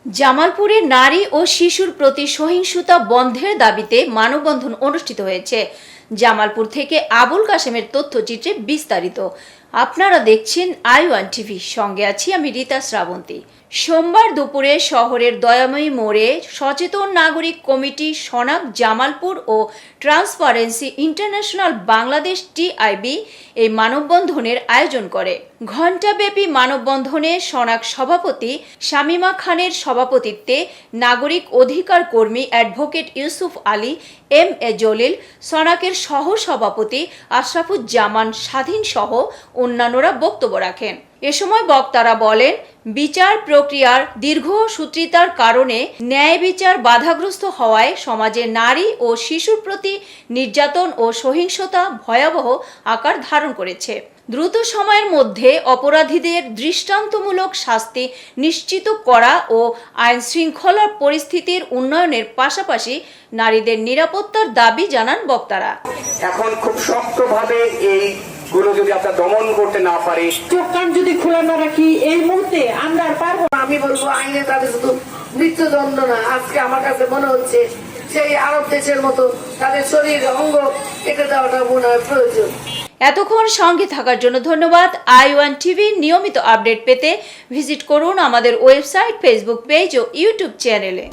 জামালপুরে নারী ও শিশুর প্রতি সহিংসতা বন্ধের দাবিতে মানববন্ধন অনুষ্ঠিত হয়েছে। জামালপুর থেকে আবুল কাশেমের তথ্যচিত্রে বিস্তারিত। আপনারা দেখছেন i1 টিভি, সঙ্গে আছি আমি রীতা শ্রাবন্তী। সোমবার দুপুরে শহরের দয়াময়ী মোড়ে সচেতন নাগরিক কমিটি সনাক জামালপুর ও ট্রান্সপারেন্সি ইন্টারন্যাশনাল বাংলাদেশ টিআইবি এই মানববন্ধনের আয়োজন করে। ঘণ্টাব্যাপী মানববন্ধনে সনাক সভাপতি শামিমা খানের সভাপতিত্বে নাগরিক অধিকার কর্মী advocate Yusuf Ali, M A Jalil, সনাকের সহ সভাপতি আশরাফুজ্জামান স্বাধীন সহ অন্যান্যরা বক্তব্য রাখেন। এ সময় বক্তারা বলেন, বিচার প্রক্রিয়ার দীর্ঘসূত্রিতার কারণে ন্যায় বিচার বাধাগ্রস্ত হওয়ায় সমাজে নারী ও শিশুর প্রতি নির্যাতন ও সহিংসতা ভয়াবহ আকার ধারণ করেছে। দ্রুত সময়ের মধ্যে অপরাধীদের দৃষ্টান্তমূলক শাস্তি নিশ্চিত করা ও আইন শৃঙ্খলার পরিস্থিতির উন্নয়নের পাশাপাশি নারীদের নিরাপত্তার দাবি জানান বক্তারা। এখন খুব শক্তভাবে এই গুলো যদি আমরা দমন করতে না পারি, চোখ কান যদি খোলা না রাখি, এই মুহূর্তে আমরা আর পারবো না। আমি বলবো আইনে তাদের শুধু মৃত্যুদণ্ড না, আজকে আমার কাছে মনে হচ্ছে সেই আরব দেশের মতো তাদের শরীর অঙ্গ কেটে দেওয়াটা মনে হয় প্রয়োজন। এতক্ষণ সঙ্গে থাকার জন্য ধন্যবাদ। i1 টিভি নিয়মিত আপডেট পেতে ভিজিট করুন আমাদের ওয়েবসাইট, ফেসবুক পেজ ও ইউটিউব চ্যানেলে।